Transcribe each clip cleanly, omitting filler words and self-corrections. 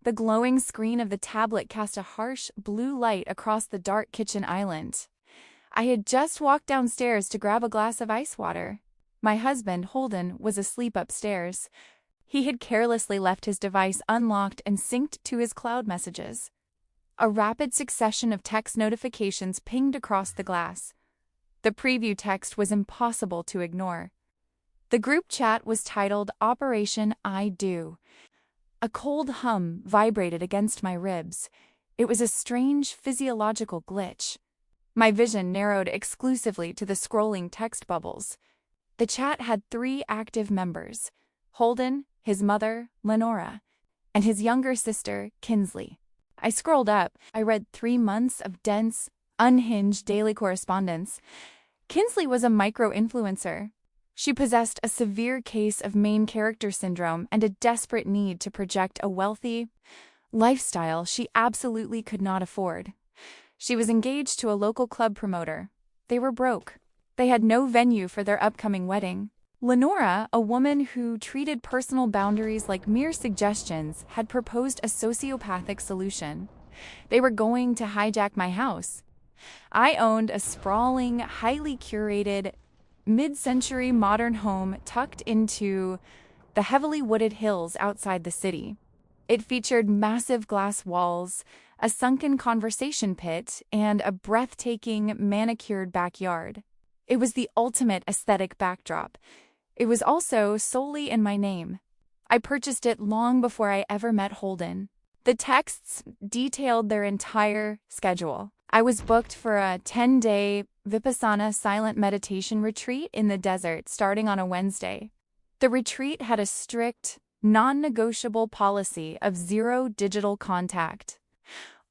The glowing screen of the tablet cast a harsh, blue light across the dark kitchen island. I had just walked downstairs to grab a glass of ice water. My husband, Holden, was asleep upstairs. He had carelessly left his device unlocked and synced to his cloud messages. A rapid succession of text notifications pinged across the glass. The preview text was impossible to ignore. The group chat was titled Operation I Do. A cold hum vibrated against my ribs. It was a strange physiological glitch. My vision narrowed exclusively to the scrolling text bubbles. The chat had 3 active members: Holden, his mother, Lenora, and his younger sister, Kinsley. I scrolled up. I read 3 months of dense, unhinged daily correspondence. Kinsley was a micro-influencer. She possessed a severe case of main character syndrome and a desperate need to project a wealthy lifestyle she absolutely could not afford. She was engaged to a local club promoter. They were broke. They had no venue for their upcoming wedding. Lenora, a woman who treated personal boundaries like mere suggestions, had proposed a sociopathic solution. They were going to hijack my house. I owned a sprawling, highly curated, mid-century modern home tucked into the heavily wooded hills outside the city. It featured massive glass walls, a sunken conversation pit, and a breathtaking, manicured backyard. It was the ultimate aesthetic backdrop. It was also solely in my name. I purchased it long before I ever met Holden. The texts detailed their entire schedule. I was booked for a 10-day Vipassana silent meditation retreat in the desert starting on a Wednesday. The retreat had a strict, non-negotiable policy of 0 digital contact.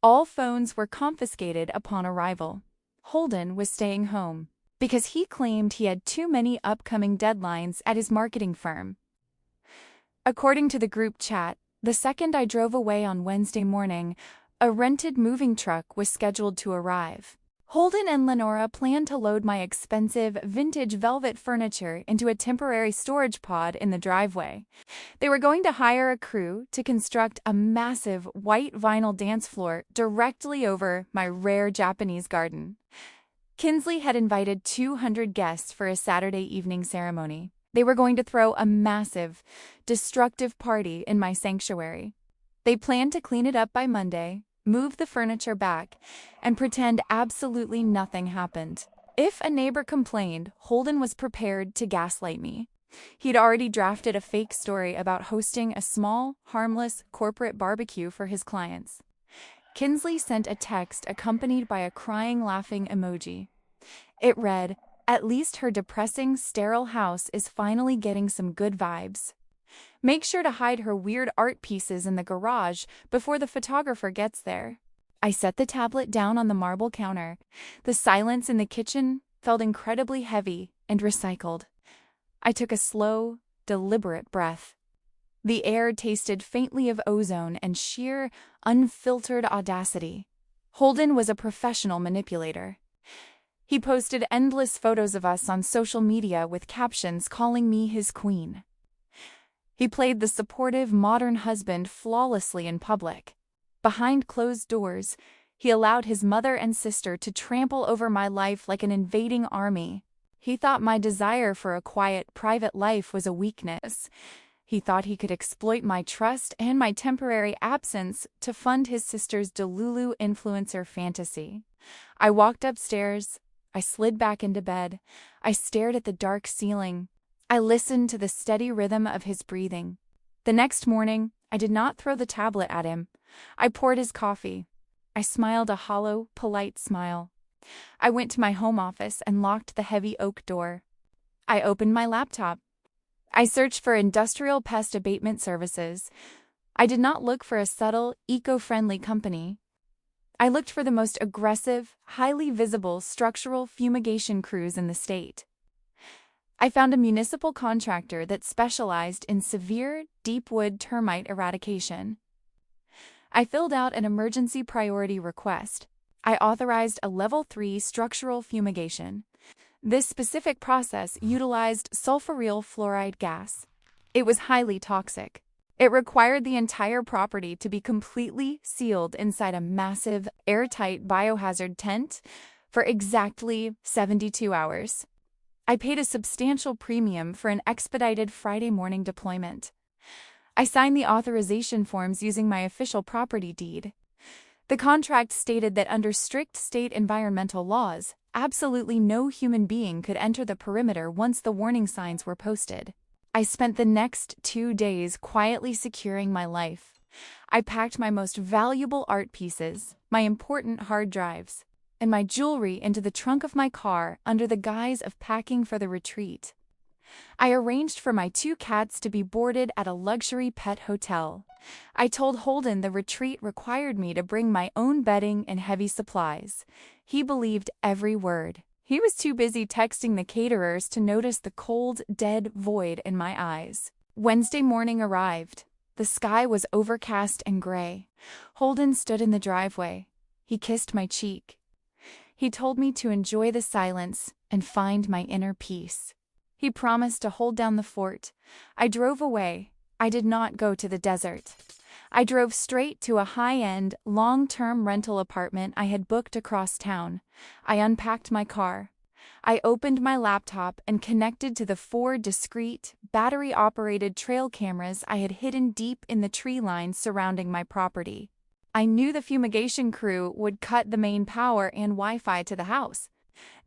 All phones were confiscated upon arrival. Holden was staying home because he claimed he had too many upcoming deadlines at his marketing firm. According to the group chat, the second I drove away on Wednesday morning, a rented moving truck was scheduled to arrive. Holden and Lenora planned to load my expensive, vintage velvet furniture into a temporary storage pod in the driveway. They were going to hire a crew to construct a massive white vinyl dance floor directly over my rare Japanese garden. Kinsley had invited 200 guests for a Saturday evening ceremony. They were going to throw a massive, destructive party in my sanctuary. They planned to clean it up by Monday, move the furniture back, and pretend absolutely nothing happened. If a neighbor complained, Holden was prepared to gaslight me. He'd already drafted a fake story about hosting a small, harmless corporate barbecue for his clients. Kinsley sent a text accompanied by a crying, laughing emoji. It read, "At least her depressing, sterile house is finally getting some good vibes. Make sure to hide her weird art pieces in the garage before the photographer gets there." I set the tablet down on the marble counter. The silence in the kitchen felt incredibly heavy and recycled. I took a slow, deliberate breath. The air tasted faintly of ozone and sheer, unfiltered audacity. Holden was a professional manipulator. He posted endless photos of us on social media with captions calling me his queen. He played the supportive, modern husband flawlessly in public. Behind closed doors, he allowed his mother and sister to trample over my life like an invading army. He thought my desire for a quiet, private life was a weakness. He thought he could exploit my trust and my temporary absence to fund his sister's Delulu influencer fantasy. I walked upstairs. I slid back into bed. I stared at the dark ceiling. I listened to the steady rhythm of his breathing. The next morning, I did not throw the tablet at him. I poured his coffee. I smiled a hollow, polite smile. I went to my home office and locked the heavy oak door. I opened my laptop. I searched for industrial pest abatement services. I did not look for a subtle, eco-friendly company. I looked for the most aggressive, highly visible structural fumigation crews in the state. I found a municipal contractor that specialized in severe, deep-wood termite eradication. I filled out an emergency priority request. I authorized a Level 3 structural fumigation. This specific process utilized sulfuryl fluoride gas. It was highly toxic. It required the entire property to be completely sealed inside a massive, airtight biohazard tent for exactly 72 hours. I paid a substantial premium for an expedited Friday morning deployment. I signed the authorization forms using my official property deed. The contract stated that under strict state environmental laws, absolutely no human being could enter the perimeter once the warning signs were posted. I spent the next 2 days quietly securing my life. I packed my most valuable art pieces, my important hard drives, and my jewelry into the trunk of my car under the guise of packing for the retreat. I arranged for my 2 cats to be boarded at a luxury pet hotel. I told Holden the retreat required me to bring my own bedding and heavy supplies. He believed every word. He was too busy texting the caterers to notice the cold, dead void in my eyes. Wednesday morning arrived. The sky was overcast and gray. Holden stood in the driveway. He kissed my cheek. He told me to enjoy the silence and find my inner peace. He promised to hold down the fort. I drove away. I did not go to the desert. I drove straight to a high-end, long-term rental apartment I had booked across town. I unpacked my car. I opened my laptop and connected to the 4 discrete, battery-operated trail cameras I had hidden deep in the tree line surrounding my property. I knew the fumigation crew would cut the main power and Wi-Fi to the house.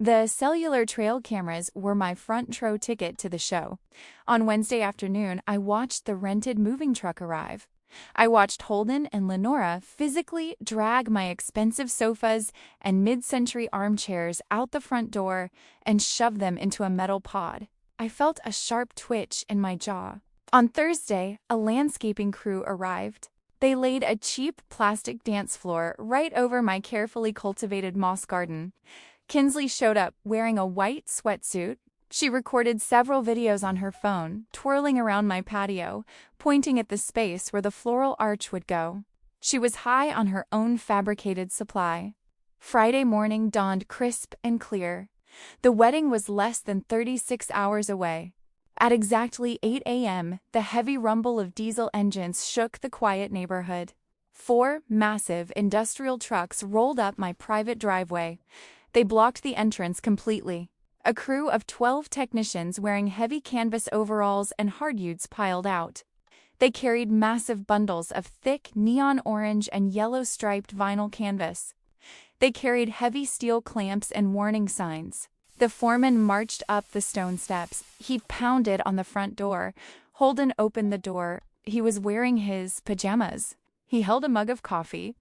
The cellular trail cameras were my front row ticket to the show. On Wednesday afternoon, I watched the rented moving truck arrive. I watched Holden and Lenora physically drag my expensive sofas and mid-century armchairs out the front door and shove them into a metal pod. I felt a sharp twitch in my jaw. On Thursday, a landscaping crew arrived. They laid a cheap plastic dance floor right over my carefully cultivated moss garden. Kinsley showed up wearing a white sweatsuit. She recorded several videos on her phone, twirling around my patio, pointing at the space where the floral arch would go. She was high on her own fabricated supply. Friday morning dawned crisp and clear. The wedding was less than 36 hours away. At exactly 8 a.m., the heavy rumble of diesel engines shook the quiet neighborhood. 4 massive industrial trucks rolled up my private driveway. They blocked the entrance completely. A crew of 12 technicians wearing heavy canvas overalls and hardutes piled out. They carried massive bundles of thick neon orange and yellow striped vinyl canvas. They carried heavy steel clamps and warning signs. The foreman marched up the stone steps. He pounded on the front door. Holden opened the door. He was wearing his pajamas. He held a mug of coffee.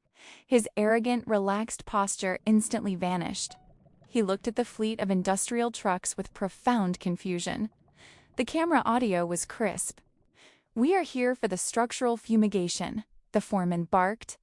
His arrogant, relaxed posture instantly vanished. He looked at the fleet of industrial trucks with profound confusion. The camera audio was crisp. "We are here for the structural fumigation," the foreman barked.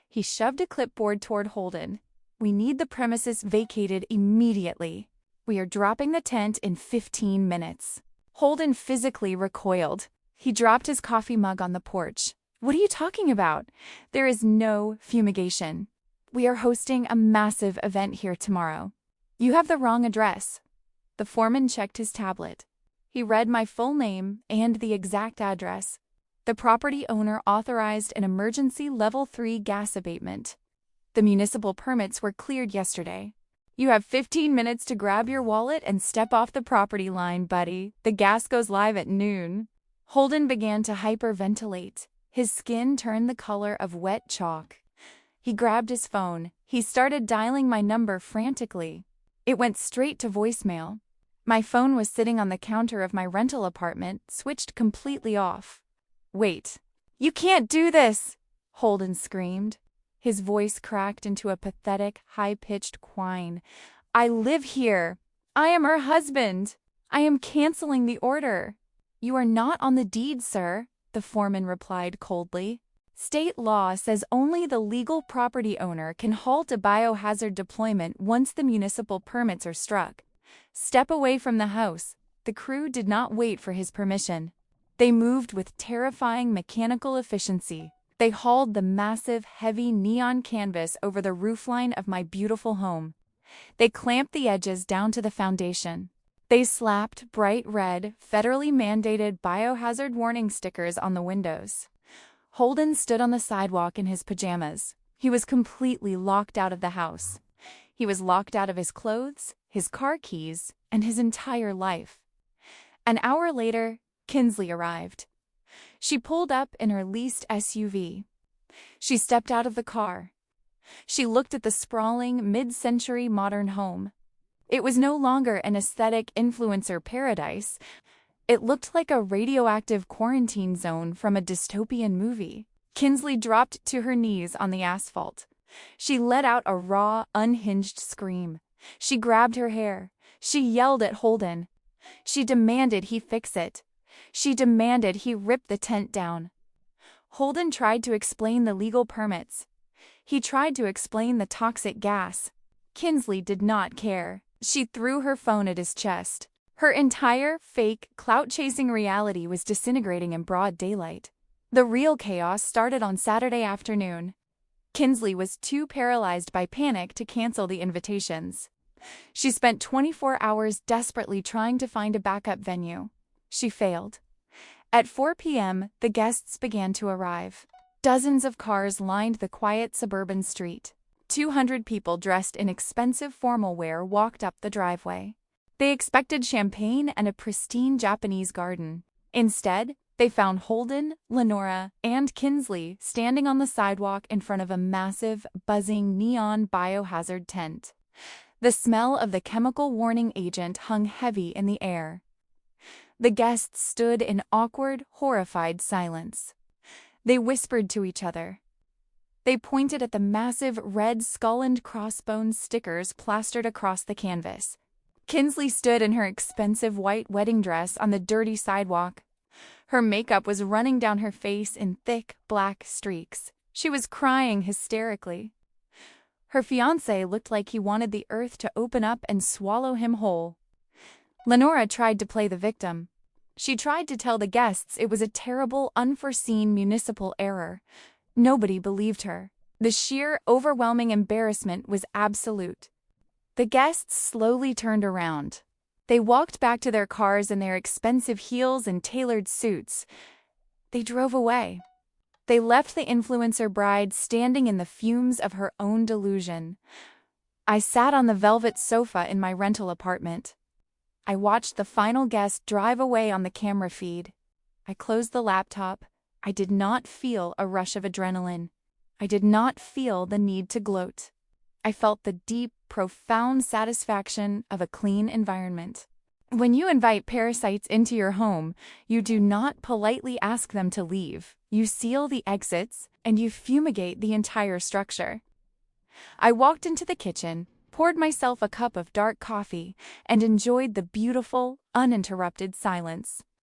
He shoved a clipboard toward Holden. "We need the premises vacated immediately. We are dropping the tent in 15 minutes. Holden physically recoiled. He dropped his coffee mug on the porch. "What are you talking about? There is no fumigation. We are hosting a massive event here tomorrow. You have the wrong address." The foreman checked his tablet. He read my full name and the exact address. The property owner authorized an emergency level 3 gas abatement. The municipal permits were cleared yesterday. "You have 15 minutes to grab your wallet and step off the property line, buddy. The gas goes live at noon." Holden began to hyperventilate. His skin turned the color of wet chalk. He grabbed his phone. He started dialing my number frantically. It went straight to voicemail. My phone was sitting on the counter of my rental apartment, switched completely off. "Wait. You can't do this!" Holden screamed. His voice cracked into a pathetic, high-pitched whine. "I live here. I am her husband. I am canceling the order." "You are not on the deed, sir," the foreman replied coldly. "State law says only the legal property owner can halt a biohazard deployment once the municipal permits are struck. Step away from the house." The crew did not wait for his permission. They moved with terrifying mechanical efficiency. They hauled the massive, heavy neon canvas over the roofline of my beautiful home. They clamped the edges down to the foundation. They They slapped bright red, federally mandated biohazard warning stickers on the windows. Holden stood on the sidewalk in his pajamas. He was completely locked out of the house. He was locked out of his clothes, his car keys, and his entire life. An hour later, Kinsley arrived. She pulled up in her leased SUV. She stepped out of the car. She looked at the sprawling, mid-century modern home. It was no longer an aesthetic influencer paradise. It looked like a radioactive quarantine zone from a dystopian movie. Kinsley dropped to her knees on the asphalt. She let out a raw, unhinged scream. She grabbed her hair. She yelled at Holden. She demanded he fix it. She demanded he rip the tent down. Holden tried to explain the legal permits. He tried to explain the toxic gas. Kinsley did not care. She threw her phone at his chest. Her entire, fake, clout-chasing reality was disintegrating in broad daylight. The real chaos started on Saturday afternoon. Kinsley was too paralyzed by panic to cancel the invitations. She spent 24 hours desperately trying to find a backup venue. She failed. At 4 p.m., the guests began to arrive. Dozens of cars lined the quiet suburban street. 200 people dressed in expensive formal wear walked up the driveway. They expected champagne and a pristine Japanese garden. Instead, they found Holden, Lenora, and Kinsley standing on the sidewalk in front of a massive, buzzing neon biohazard tent. The smell of the chemical warning agent hung heavy in the air. The guests stood in awkward, horrified silence. They whispered to each other. They pointed at the massive red skull and crossbones stickers plastered across the canvas. Kinsley stood in her expensive white wedding dress on the dirty sidewalk. Her makeup was running down her face in thick, black streaks. She was crying hysterically. Her fiancé looked like he wanted the earth to open up and swallow him whole. Lenora tried to play the victim. She tried to tell the guests it was a terrible, unforeseen municipal error. Nobody believed her. The sheer, overwhelming embarrassment was absolute. The guests slowly turned around. They walked back to their cars in their expensive heels and tailored suits. They drove away. They left the influencer bride standing in the fumes of her own delusion. I sat on the velvet sofa in my rental apartment. I watched the final guest drive away on the camera feed. I closed the laptop. I did not feel a rush of adrenaline. I did not feel the need to gloat. I felt the deep, profound satisfaction of a clean environment. When you invite parasites into your home, you do not politely ask them to leave. You seal the exits, and you fumigate the entire structure. I walked into the kitchen, poured myself a cup of dark coffee, and enjoyed the beautiful, uninterrupted silence.